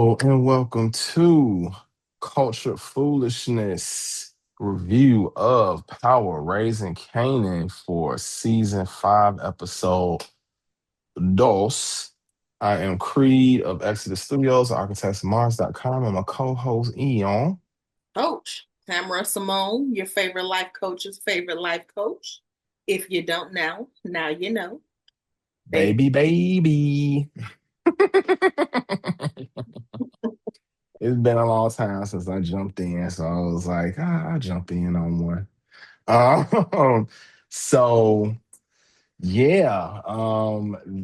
Hello and welcome to Cultured Foolishness review of Power Raising Kanan for season 5, episode dos. I am Creed of Exodus Studios, architectsmars.com, and my co-host Eon. Coach, Tamara Simone, your favorite life coach's favorite life coach. If you don't know, now you know. Baby. Baby, baby. It's been a long time since I jumped in, so I was like, I'll jump in on one. Um, so yeah,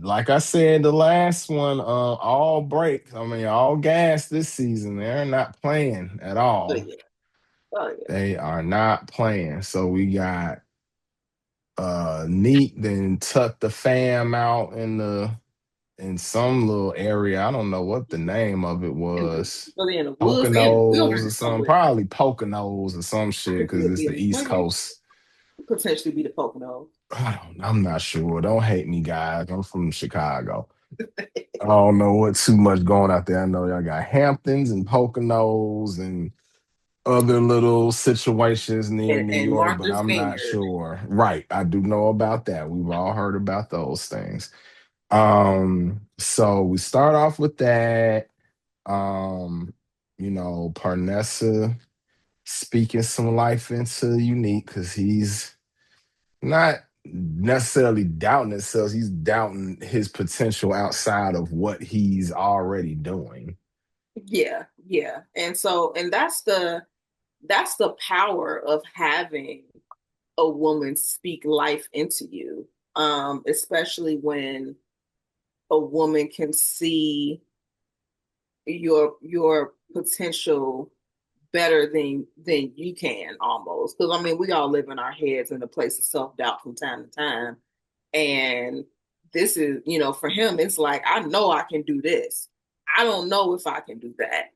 like I said, the last one, all brakes. I mean, all gas this season. They're not playing at Oh all. yeah. Oh yeah. They are not playing. So we got Neat then tucked the fam out in some little area. I don't know what the name of it was. They in the woods, they in the Poconos or wilderness something. somewhere. Probably Poconos or some I shit could see because it it's the being East maybe Coast. potentially be the Poconos. I'm not sure. Don't hate me, guys. I'm from Chicago. I don't know what too much going out there. I know y'all got Hamptons and Poconos and other little situations near New And York, but Martha's I'm not Vineyard. sure. Right. I do know about that. We've all heard about those things. So we start off with that. Um, Parnessa speaking some life into Unique because he's not necessarily doubting himself. He's doubting his potential outside of what he's already doing. Yeah, yeah. And that's the power of having a woman speak life into you. Especially when a woman can see your potential better than you can almost, because I mean we all live in our heads in a place of self-doubt from time to time, and this is, for him it's like, I know I can do this, I don't know if I can do that.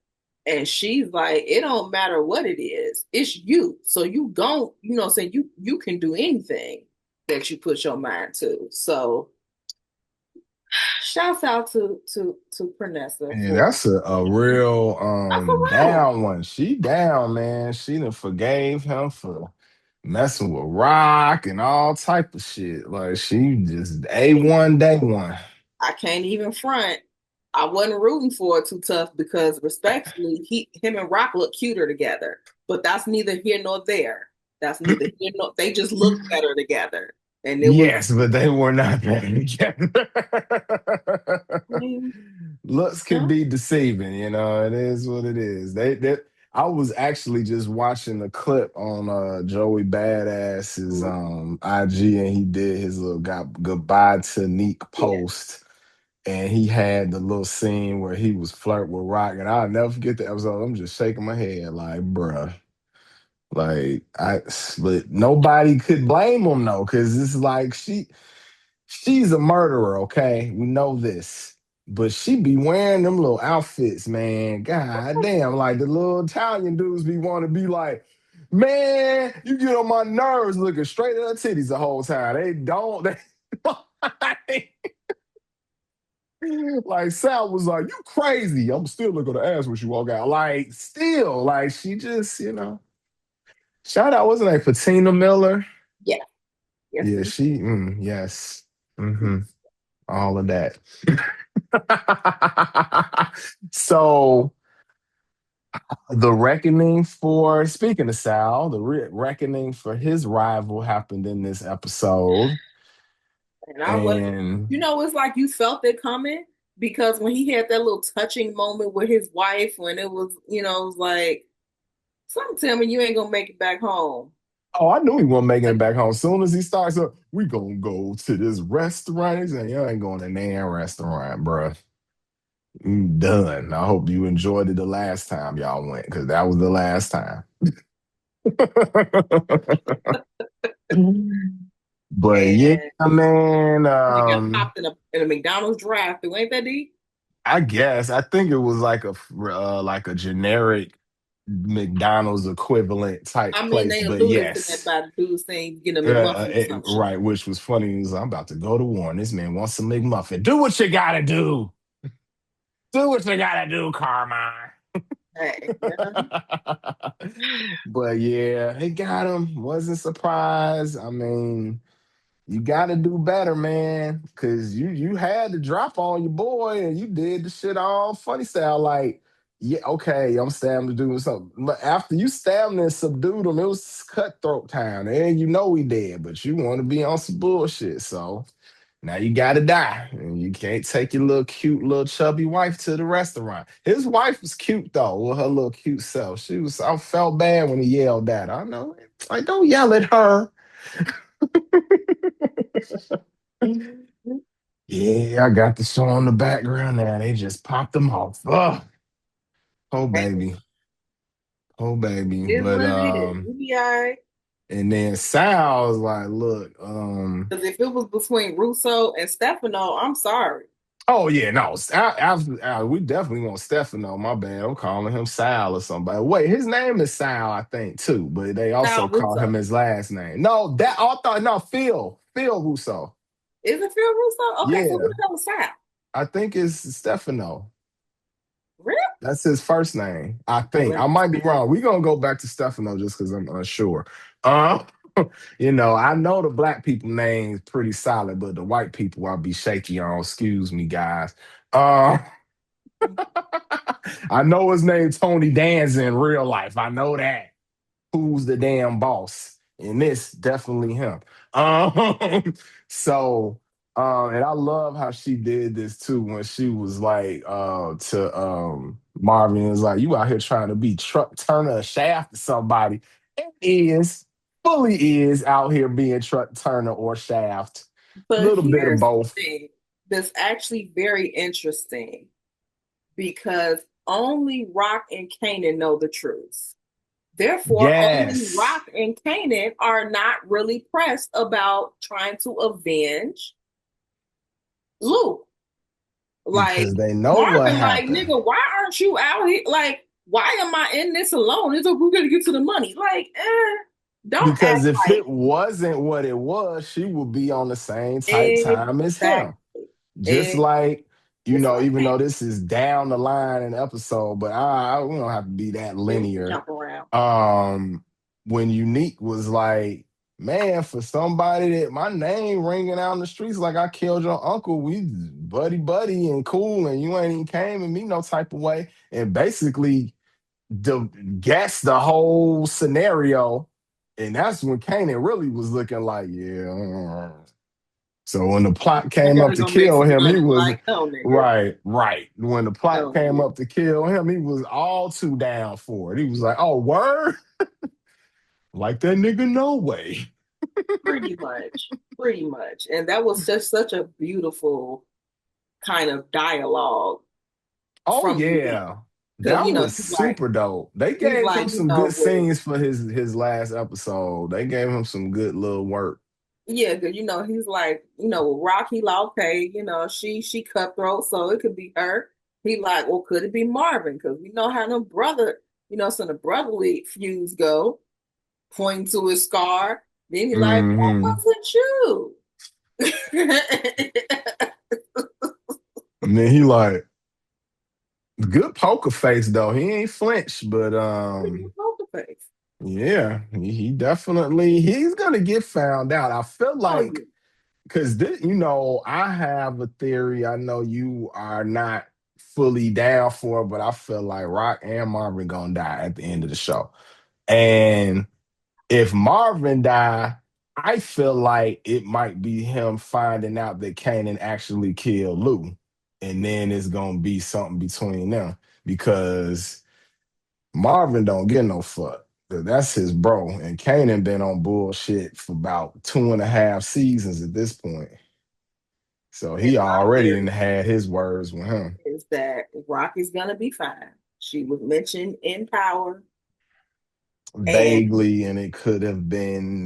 And she's like, it don't matter what it is, it's you, so you don't, saying you can do anything that you put your mind to. So shouts out to Pernessa Yeah, for that's a real that's a real one. down one. She down, man. She done forgave him for messing with Rock and all type of shit. Like she just A1 day one. I can't even front. I wasn't rooting for it too tough because respectfully, him and Rock look cuter together. But that's neither here nor there. That's neither here nor, they just look better together. And it was, Yes, but they were not better together. you Looks can know, be deceiving, it is what it is. They I was actually just watching the clip on Joey Badass's IG, and he did his little goodbye to Neek yeah. post, and he had the little scene where he was flirting with Rock, and I'll never forget the episode. I'm just shaking my head like, bruh. Like but nobody could blame him though, because it's like she's a murderer, okay? We know this. But she be wearing them little outfits, man. God damn, like the little Italian dudes be want to be like, man, you get on my nerves looking straight at her titties the whole time. They don't, like Sal was like, you crazy. I'm still looking at ass when she walk out. Like, still, like she just, shout out, wasn't it Fatina Miller? Yeah. Yes, Yeah, it yes. Hmm. All of that. So the reckoning for speaking of Sal, the reckoning for his rival happened in this episode, and I was, and it's like you felt it coming, because when he had that little touching moment with his wife, when it was, it was like, something tell me you ain't gonna make it back home. oh, I knew he wasn't making it back home. As soon as he starts up, we gonna go to this restaurant. He said, "You ain't going to damn restaurant, bruh. You done. I hope you enjoyed it the last time y'all went, because that was the last time." But yeah, And man. they got popped in a McDonald's drive-through. Ain't that deep? I guess I think it was like a generic McDonald's equivalent type I mean, place, they but alluded to that yes, by the dude saying, a McMuffin or some shit. right. Which was funny. He was, I'm about to go to Warren. This man wants some McMuffin. Do what you gotta do. Do what you gotta do, Carmine. Hey, yeah. But yeah, it got him. Wasn't surprised. I mean, you got to do better, man, because you had to drop on your boy and you did the shit all funny style. Like, yeah, okay, I'm stabbing to do something. But after you stabbed him and subdued him, it was cutthroat time. And you know he dead, but you want to be on some bullshit. So now you gotta die. And you can't take your little cute little chubby wife to the restaurant. His wife was cute though, with her little cute self. I felt bad when he yelled at her. I know. Like, don't yell at her. Yeah, I got the show on the background now. They just popped them off. Ugh. Oh Hey, baby. Oh baby. it is But what it is. We be all right. and then Sal was like, look, Because if it was between Russo and Stefano, I'm sorry. oh yeah, no, we definitely want Stefano. My bad. I'm calling him Sal or somebody. Wait, his name is Sal, I think, too, but they also Sal call him Russo. his last name. No, that I thought no, Phil Russo. Is it Phil Russo? Okay, so Yeah, who the hell is Sal? I think it's Stefano. Really? That's his first name. I Oh, think. let I me might be see. wrong. We're gonna go back to Stefano just because I'm unsure. Uh I know the black people names pretty solid, but the white people I'll be shaky on. Excuse me, guys. Uh I know his name Tony Danza in real life. I know that. Who's the damn boss? And this definitely him. Um, so and I love how she did this too when she was like to Marvin was like, you out here trying to be truck turner a shaft to somebody. It is fully is out here being truck turner or shaft. A But little bit of here's the both. thing that's actually very interesting because only Rock and Kanan know the truth. Therefore, only Yes. Rock and Kanan are not really pressed about trying to avenge Luke. Like Because they know what Marvin, like happened. nigga, why aren't you out here? Like, why am I in this alone? It's like we're gonna get to the money. Like, don't Because act if like it wasn't what it was, she would be on the same type time as him. exactly, Just exactly. like, Just like even that. though this is down the line in episode, but we don't have to be that Yeah, we can linear. jump around. Um, when Unique was like, man, for somebody that my name ringing out in the streets like I killed your uncle, we buddy and cool, and you ain't even came in me no type of way, and basically guess the whole scenario. And that's when Kanan really was looking like, yeah. So when the plot I came up gotta to go make kill some him, he money. was Like, no, nigga. right, right. When the plot No, came nigga. up to kill him, he was all too down for it. He was like, oh, word? Like that nigga, no way. Pretty much. Pretty much. And that was just such a beautiful kind of dialogue Oh from Unique. yeah. Because, That was super dope. They he's gave him like, some good scenes for his last episode. They gave him some good little work. yeah, because he's like, Rocky like, okay, she cutthroat, so it could be her. He like, well, could it be Marvin? Because we know how them brother, some of the brotherly feuds go, pointing to his scar. Then he like, that Hmm. wasn't you. And then he like, good poker face though. He ain't flinched, but Poker face. yeah, he definitely he's gonna get found out. I feel Oh like yeah. because this, I have a theory. I know you are not fully down for it, but I feel like Rock and Marvin gonna die at the end of the show. And if Marvin die, I feel like it might be him finding out that Kanan actually killed Lou, and then it's gonna be something between them because Marvin don't get no fuck. That's his bro, and Kanan been on bullshit for about 2.5 seasons at this point. So And he my already done theory had his words with him is that Rock is gonna be fine. She was mentioned in Power, and vaguely, and it could have been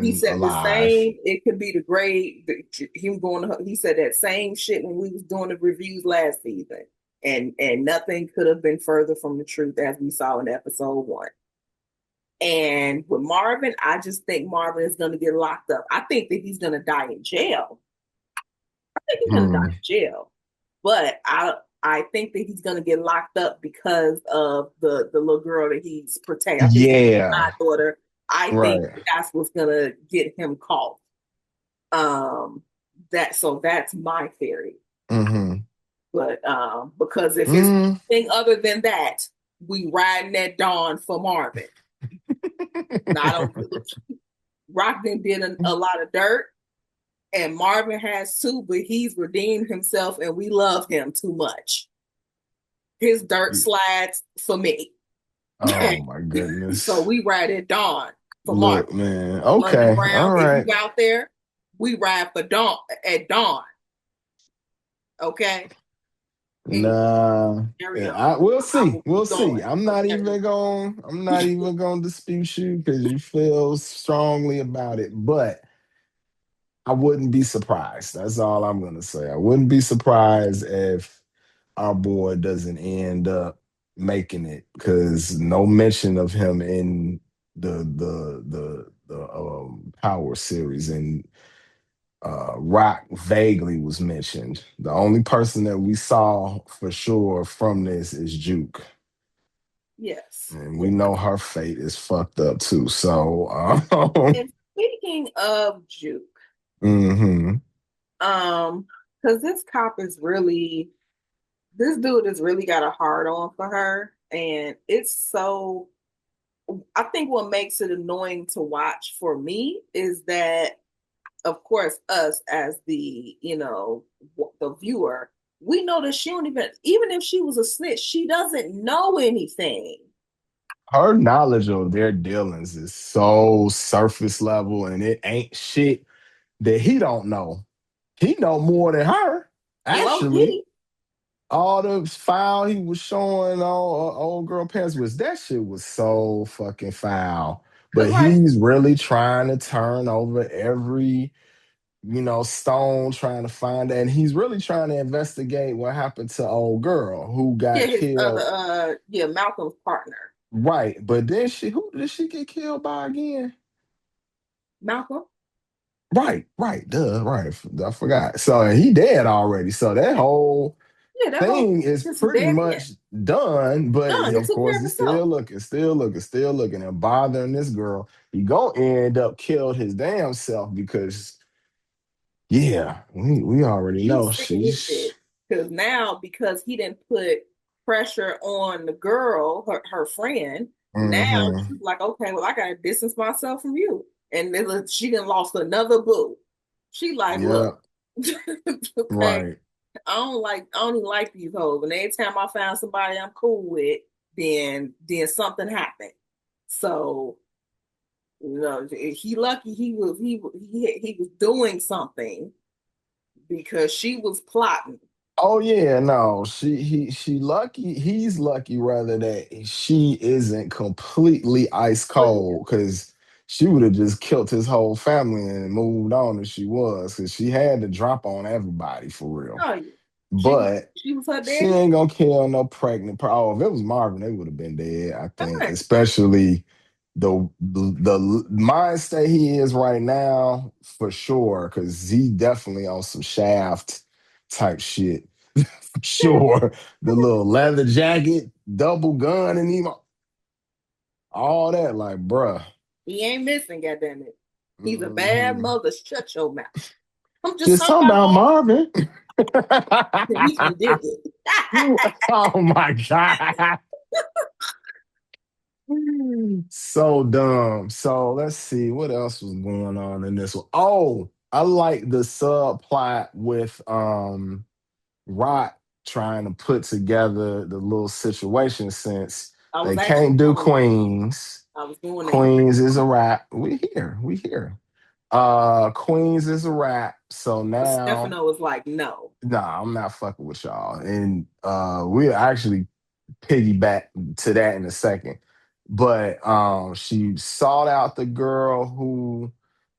he nine said the alive. same. It could be the grade. Him going. He said that same shit when we was doing the reviews last season, and nothing could have been further from the truth as we saw in episode one. And with Marvin, I just think Marvin is going to get locked up. I think that he's going to die in jail. I think he's going to die Hmm. in jail. But I think that he's gonna get locked up because of the little girl that he's protecting. I think his Yeah, goddaughter. I think right. that's what's gonna get him caught. Um, that's my theory. Mm-hmm. But because if it's Mm. anything other than that, we riding that Dawn for Marvin. Now I don't. Rockton did a lot of dirt, and Marvin has too, but he's redeemed himself, and we love him too much. His dirt slides for me. Oh my So goodness. we ride at dawn for Look, Marvin. man. London Okay. Brown, All if you right. out there, we ride for dawn at dawn. Okay. Anyway, Nah. carry Yeah, on. we'll I see. will We'll keep see. going. Okay. I'm not even gonna dispute you because you feel strongly about it, but I wouldn't be surprised. That's all I'm gonna say. I wouldn't be surprised if our boy doesn't end up making it because no mention of him in the Power series, and Rock vaguely was mentioned. The only person that we saw for sure from this is Juke, Yes. and we Yes. know her fate is fucked up too. So, And speaking of Juke, mhm. um, because this cop is really this dude has really got a hard on for her, and it's so. I think what makes it annoying to watch for me is that, of course, us as the the viewer, we know that she don't even if she was a snitch, she doesn't know anything. Her knowledge of their dealings is so surface level, and it ain't shit that he don't know. He know more than her. Low Actually, key, all the file he was showing on old girl pants was that shit was so fucking foul. because But like he's really trying to turn over every stone, trying to find that. And he's really trying to investigate what happened to old girl who yeah, got his other killed. Malcolm's partner, Right. But then who did she get killed by again? Malcolm. Right, right, duh, right. I forgot. So he dead already. So that whole Yeah, that whole thing is just some pretty dead men. much done. But Done. He of took care course, of he's himself. still looking, still looking, still looking, and bothering this girl. He gonna end up killed his damn self because yeah, we already He's know sick of his she's. shit because now because he didn't put pressure on the girl, her friend. Now Mm-hmm. she's like, okay, well, I gotta distance myself from you, and then she done lost another boo. She like, look, Yeah, okay, right. I don't even like these hoes, and every time I found somebody I'm cool with, then something happened. So he lucky he was doing something because she was plotting. Oh yeah, no, she lucky. He's lucky rather that she isn't completely ice Oh yeah. cold because she would have just killed his whole family and moved on if she was because she had to drop on everybody for real. Oh yeah. But She was her she daddy. ain't gonna kill no pregnant. Oh, if it was Marvin, they would have been dead. I think, Right. especially the mind state he is right now for sure because he definitely on some Shaft type shit. Sure. The little leather jacket, double gun, and even all that, like, bruh. He ain't missing, goddamn it. He's a bad Mhm. mother. Shut your mouth. I'm just Just talking talking about about Marvin. Marvin. He can dig it. Oh my God. So dumb. So let's see what else was going on in this one. Oh, I like the subplot with Rock trying to put together the little situation since I was they actually can't do going there. Queens. I was going there. Queens is a wrap. We here. We here. Queens is a wrap. So But now, Stefano was like, no. nah, I'm not fucking with y'all. And we actually piggyback to that in a second. But she sought out the girl who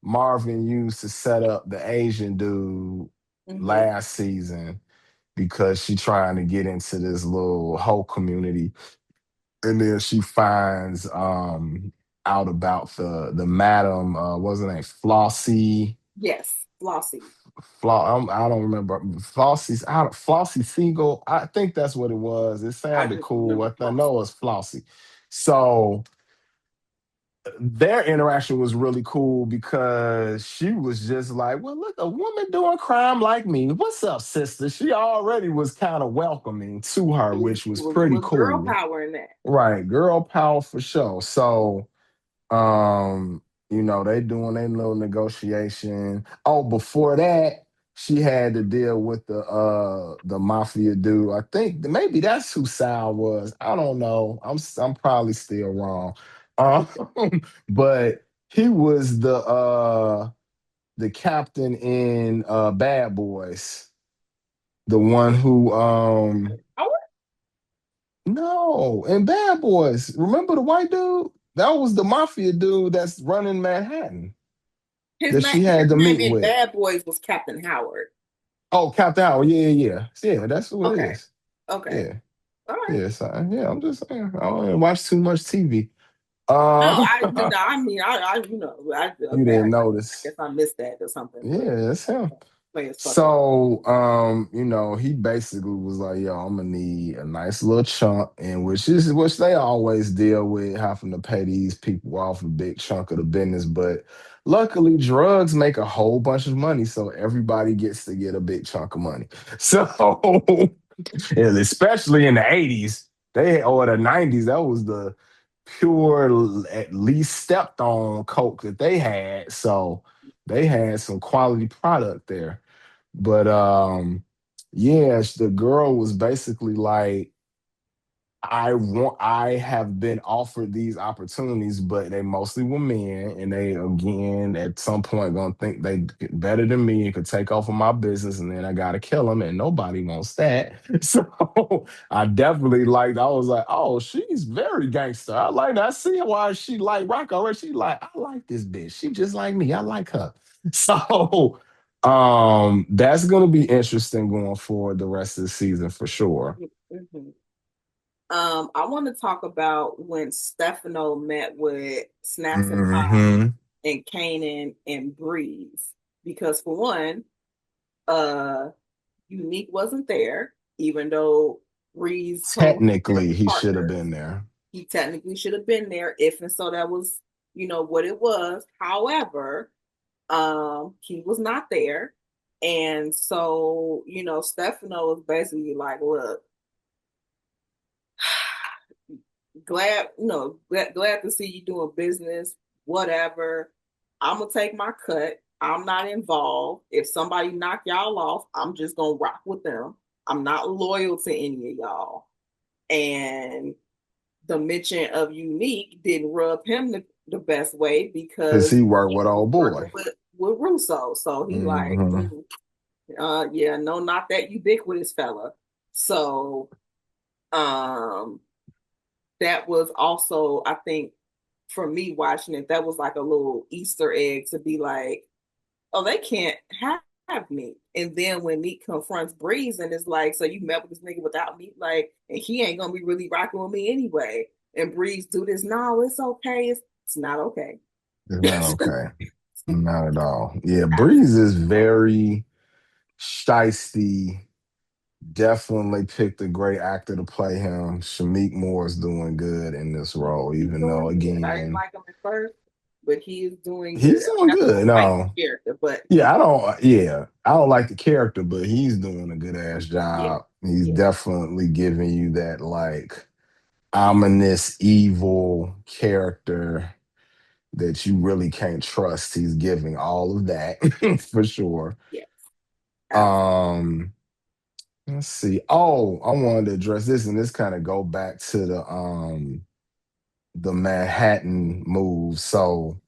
Marvin used to set up the Asian dude Mm-hmm. last season because she trying to get into this little whole community. And then she finds out about the madam, wasn't it Flossie? Yes. Flossie. I don't remember. Flossie Siegel. I think that's what it was. It I sounded just cool. remember I know Flossie. it was Flossie. So their interaction was really cool because she was just like, "Well, look, a woman doing crime like me. What's up, sister?" She already was kind of welcoming to her, It which was pretty was girl cool. power in that. Right, girl power for sure. So um, they doing their little negotiation. Oh, before that, she had to deal with the mafia dude. I think maybe that's who Sal was. I don't know. I'm probably still wrong. Um, but he was the captain in Bad Boys. The one who Oh, no, in Bad Boys. Remember the white dude? That was the mafia dude that's running Manhattan that she his had to name meet in with. Bad Boys was Captain Howard. Oh, Captain Howard. Yeah, yeah, yeah. Yeah, that's who it Okay. is. Okay. Yeah. All right. Yeah, so, yeah, I'm just saying. I don't watch too much TV. No, Uh, I did. I mean, you okay. didn't I notice. guess I missed that or something. But Yeah, that's him. play his fucking. So, he basically was like, "Yo, I'm gonna need a nice little chunk," and which they always deal with, having to pay these people off a big chunk of the business. But luckily, drugs make a whole bunch of money, so everybody gets to get a big chunk of money. So, and especially in the '80s, or the '90s, that was the pure, at least stepped on coke that they had. So they had some quality product there. But yeah, the girl was basically like, I have been offered these opportunities, but they mostly were men, and they again at some point gonna think they better than me and could take over my business, and then I gotta kill them, and nobody wants that. So I definitely liked. I was like, oh, she's very gangster. I like that. I see why she like rock already. She like, I like this bitch. She just like me. I like her. So that's gonna be interesting going forward the rest of the season for sure. Mhm. I want to talk about when Stefano met with Snaps and Pop Hmm. and Kanan and Breeze. Because for one, uh Unique wasn't there, even though Breeze told him they're Technically, he should have partners. been there. He technically should have been there if and so that was, what it was. However, he was not there. And so, Stefano was basically like, look, glad to see you doing business, whatever. I'm gonna take my cut. I'm not involved. If somebody knock y'all off, I'm just gonna rock with them. I'm not loyal to any of y'all. And the mention of Unique didn't rub him the best way Because because he worked he with was old working boy. with Russo. So he like, Hmm. yeah, no, not that ubiquitous fella. So um that was also, I think, for me watching it, that was like a little Easter egg to be like, oh, they can't have me. And then when Meek confronts Breeze and is like, so you met with this nigga without me, like, and he ain't gonna be really rocking with me anyway. And Breeze do this, no, it's okay. It's not okay. It's not It's okay. Not at all. Yeah, not Breeze is very shisty. Definitely picked a great actor to play him. Shamik Moore is doing good in this role, he's even though doing good. I didn't again, like him at first, but he is doing good. he's I mean, doing I good. don't like No. the character, but Yeah, I don't like the character, but he's doing a good ass yeah, job. He's yeah, definitely giving you that like ominous evil character that you really can't trust. He's giving all of that for sure. yeah, absolutely. Um, let's see. Oh, I wanted to address this, and this kind of go back to the Manhattan move. So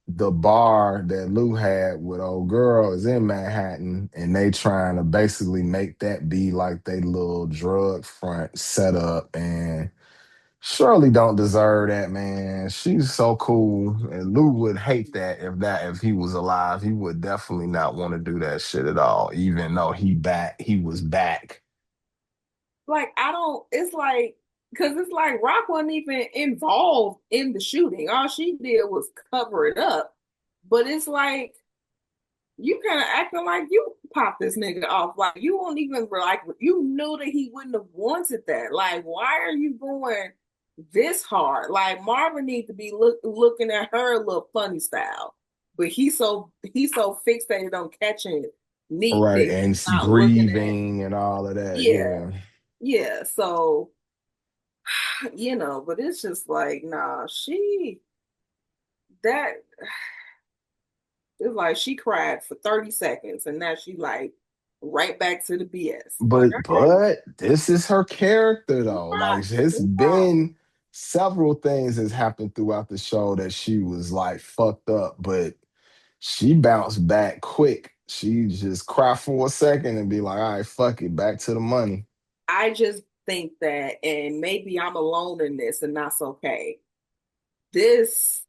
the bar that Lou had with old girl is in Manhattan, and they trying to basically make that be like they little drug front setup. And Shirley don't deserve that, man. She's so cool, and Lou would hate that if he was alive. He would definitely not want to do that shit at all. Even though he was back. Like I don't. It's like because it's like Rock wasn't even involved in the shooting. All she did was cover it up. But it's like You kind of acting like you popped this nigga off. Like you won't even like you knew that he wouldn't have wanted that. Like, why are you going this hard? Like Marvin needs to be looking at her a little funny style, but he's so fixated on catching Neek that Right. he's And it's not looking at. grieving and all of that. Yeah, Yeah. yeah. So but it's just like, nah, that it's like she cried for 30 seconds and now she like right back to the BS. Like, okay, But this is her character it's though. Like fine. it's It's fine. been several things that's happened throughout the show that she was like fucked up, but she bounced back quick. She just cry for a second and be like, all right, fuck it, back to the money. I just think that, and maybe I'm alone in this and that's okay. This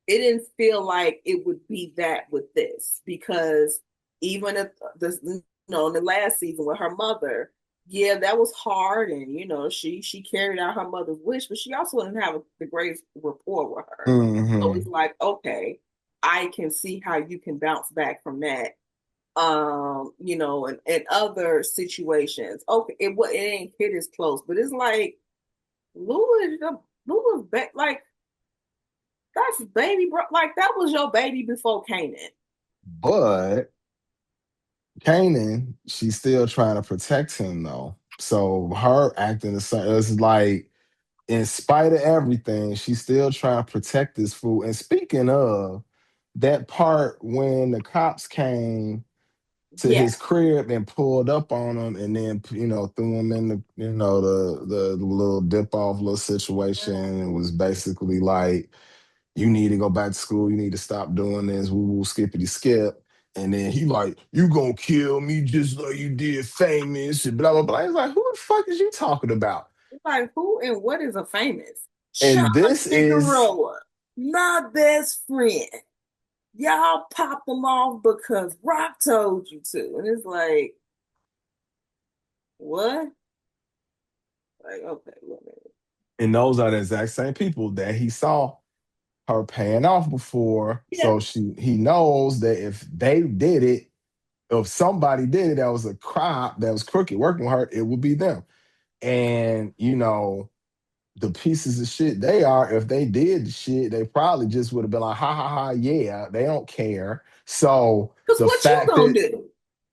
it didn't feel like it would be that with this because even if this in the last season with her mother, yeah, that was hard, and she carried out her mother's wish, but she also didn't have the greatest rapport with her. So Hmm. it's like, okay, I can see how you can bounce back from that. And other situations, okay, it ain't hit as close, but it's like Lula's back, like that's baby, bro. Like that was your baby before Kanan. But Kanan, she's still trying to protect him though. So her acting the same. It's like, in spite of everything, she's still trying to protect this fool. And speaking of that part when the cops came to Yeah. his crib and pulled up on him and then threw him in the the little dip off little situation. It Mhm. was basically like, you need to go back to school, you need to stop doing this, woo woo skippity skip. And then he like, you gonna kill me just like you did famous and blah blah blah. He's like, who the fuck is you talking about? It's like who and what is a famous? Shot And this is Figueroa, my best friend. Y'all popped them off because Rock told you to. And it's like, what? Like, okay, whatever. and those are the exact same people that he saw her paying off before. Yeah, So he knows that if they did it, if somebody did it that was a crop that was crooked working with her, it would be them. And the pieces of shit they are, if they did the shit, they probably just would have been like, ha ha ha, yeah, they don't care. So because the what you fact gonna that do?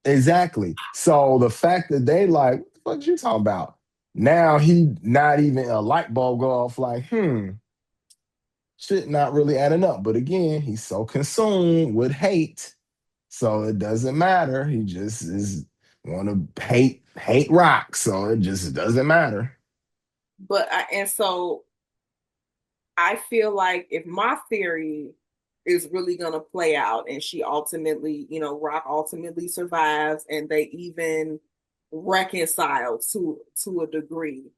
exactly. So the fact that they like, what the fuck you talking about? Now he not even a light bulb go off like, shit not really adding up. But again, he's so consumed with hate, so it doesn't matter. He just is want to hate rock, so it just doesn't matter. So I feel like if my theory is really gonna play out and she ultimately, Rock ultimately survives and they even reconcile to a degree,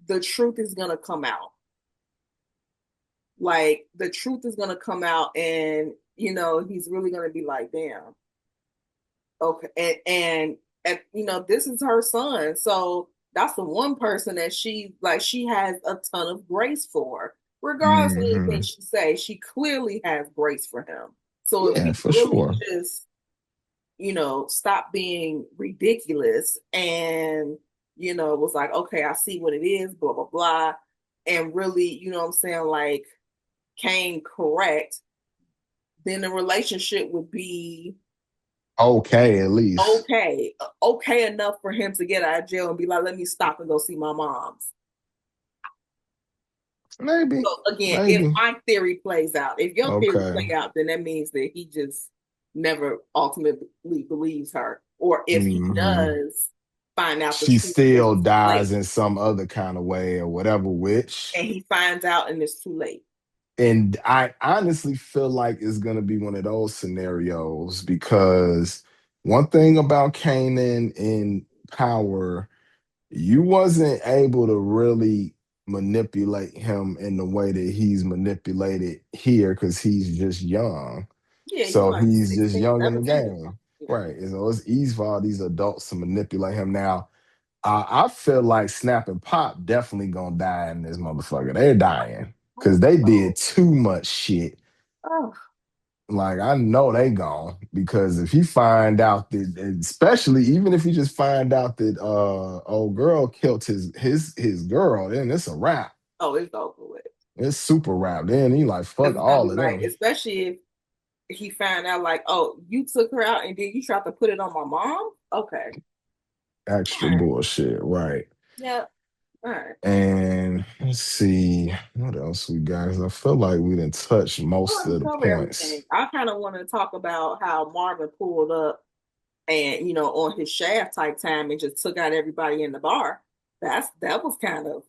the truth is gonna come out. Like the truth is gonna come out and he's really gonna be like, damn, okay. And this is her son. So that's the one person that she has a ton of grace for. Regardless of anything Hmm. she say, she clearly has grace for him. So if Yeah, he for really sure. just, stop being ridiculous and, was like, okay, I see what it is, blah, blah, blah. And really, you know what I'm saying, like came correct, then the relationship would be Okay, at least. okay enough for him to get out of jail and be like, let me stop and go see my mom's. Maybe. So again, if Maybe. my theory plays out, if your theory Okay. play out, then that means that he just never ultimately believes her. Or if he Hmm. does find out the She truth, then still it's too dies late. in some other kind of way or whatever, which, And he finds out and it's too late. and I honestly feel like it's gonna be one of those scenarios because one thing about Kanan in Power, you wasn't able to really manipulate him in the way that he's manipulated here because he's just young. Yeah, he's So like he's just 16, young in the 17 or something. game. Yeah. Right. And so it's easy for all these adults to manipulate him. Now, I feel like Snap and Pop definitely gonna die in this motherfucker. They're dying because they Oh, did too much shit. oh. Like I know they gone because if he find out that, especially even if he just find out that old girl killed his girl, then it's a wrap. Oh, it's over with. It's super wrap. Then he like fuck Because it's gonna all be of like, them. especially if he found out, like, oh, you took her out and then you tried to put it on my mom. Okay, Extra all right, bullshit, right? yeah, all right. And let's see what else we got. 'Cause I feel like we didn't touch most Well, we of the cover everything. points. I kind of want to talk about how Marvin pulled up and on his shaft type time and just took out everybody in the bar. That was kind of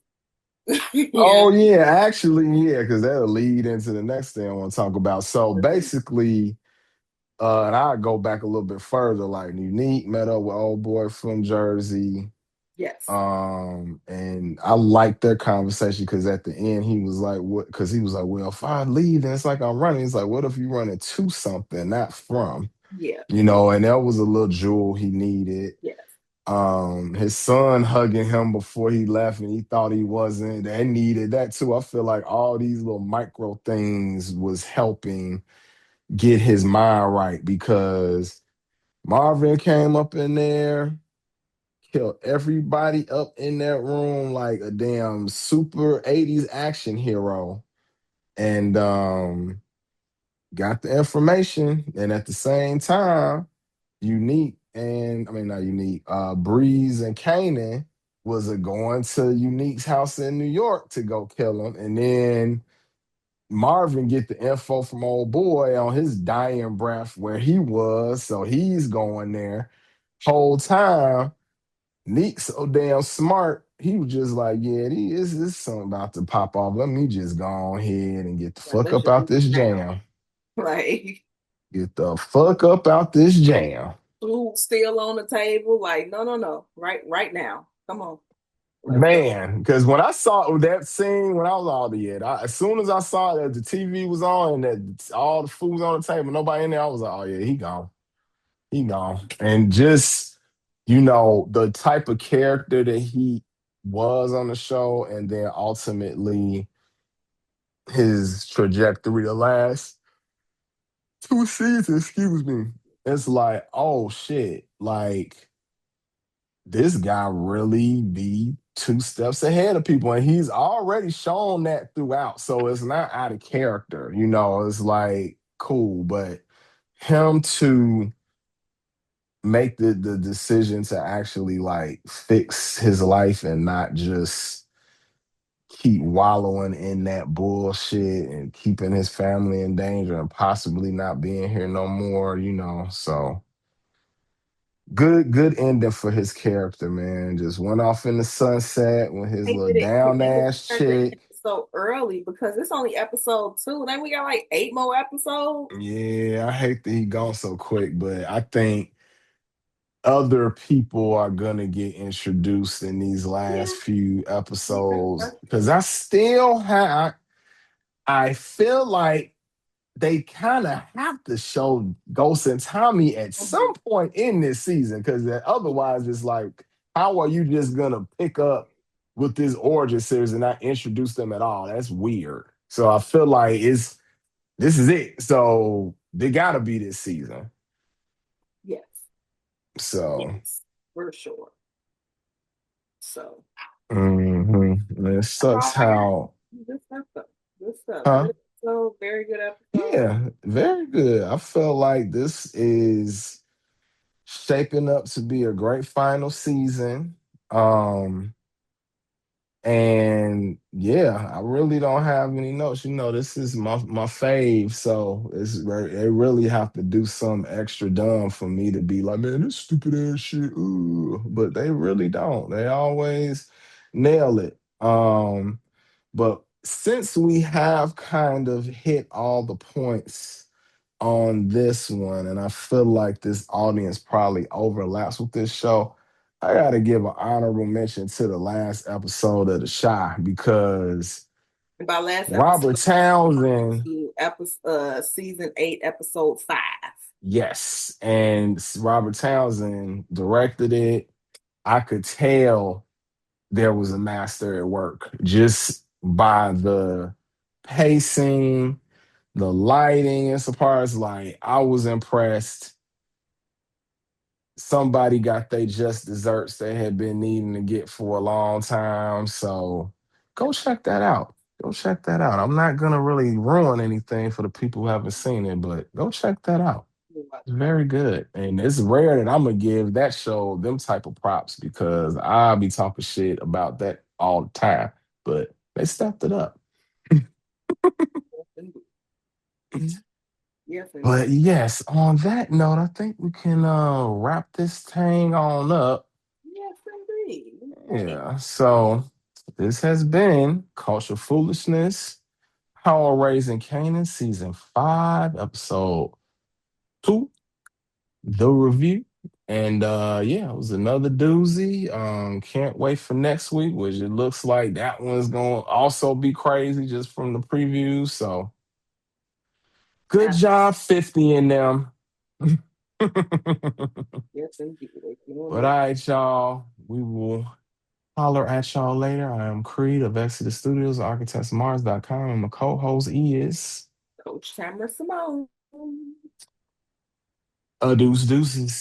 yeah. Oh yeah, actually, yeah, because that'll lead into the next thing I want to talk about. So basically, and I go back a little bit further, like Unique met up with old boy from Jersey. Yes, And I liked their conversation because at the end he was like, what? Because he was like, well, if I leave, then it's like I'm running. He's like, what if you run into something, not from? yeah, And that was a little jewel he needed. yes. His son hugging him before he left, and he thought he wasn't. They needed that too. I feel like all these little micro things was helping get his mind right because Marvin came up in there, killed everybody up in that room like a damn super 80s action hero, and got the information. And at the same time, Unique and I mean not Unique, Breeze and Kanan was a going to Unique's house in New York to go kill him. And then Marvin get the info from old boy on his dying breath where he was. So he's going there. Whole time, Neek so damn smart. He was just like, yeah, this something about to pop off. Let me just go on ahead and get the Like, fuck let's up just out do this this now. jam. Like, Get the fuck up out this jam. food still on the table. Like, no, no, no. Right now. Come on, let's go. Man, because when I saw that scene, when I was all the as soon as I saw that the TV was on and that all the food's on the table, nobody in there, I was like, oh yeah, he gone. And just the type of character that he was on the show, and then ultimately his trajectory the last two seasons, excuse me, it's like, oh shit, like this guy really be two steps ahead of people. And he's already shown that throughout. So it's not out of character, it's like cool. But him to make the decision to actually like fix his life and not just keep wallowing in that bullshit and keeping his family in danger and possibly not being here no more, So good ending for his character, man. Just went off in the sunset with his little Hated it down that they ass turned it chick. so early because it's only episode 2. Then we got like 8 more episodes. Yeah, I hate that he gone so quick, but I think other people are gonna get introduced in these last Yeah, few yeah, episodes that's because true. I still have. I feel like they kind of have to show Ghost and Tommy at Mhm. some point in this season because otherwise it's like, how are you just gonna pick up with this origin series and not introduce them at all? That's weird. So I feel like this is it. So they gotta be this season. Yes, So yes, for sure. So it that's all sucks I got. how, Good stuff, though. Good stuff. huh? Good episode. Very good episode. Yeah, very good. I felt like this is shaping up to be a great final season. Um, and yeah, I really don't have any notes. This is my fave, so they really have to do some extra dumb for me to be like, man, this stupid ass shit. Ooh. But they really don't. They always nail it. But since we have kind of hit all the points on this one, and I feel like this audience probably overlaps with this show. I got to give an honorable mention to the last episode of The Shy because And by last Robert episode, Townsend, to episode season 8, episode 5. yes, and Robert Townsend directed it. I could tell there was a master at work just by the pacing, the lighting and some parts. Like I was impressed. Somebody got they just desserts they had been needing to get for a long time. So go check that out. Go check that out. I'm not gonna really ruin anything for the people who haven't seen it, but go check that out. It's very good. And it's rare that I'm gonna give that show them type of props because I'll be talking shit about that all the time. But they stepped it up. Yes, But indeed. yes, on that note, I think we can wrap this thing on up. Yes, indeed. Okay. Yeah. So this has been Cultural Foolishness, Power Raising Kanan, Season 5, Episode 2, The Review. And yeah, it was another doozy. Can't wait for next week, which it looks like that one's gonna also be crazy just from the previews. So good Ab- job, 50 in them. Yes, indeed. They doing But all it. right, y'all. We will holler at y'all later. I am Creed of Exodus Studios, architectsmars.com, and my co-host is Coach Tamara Simone. Deuces.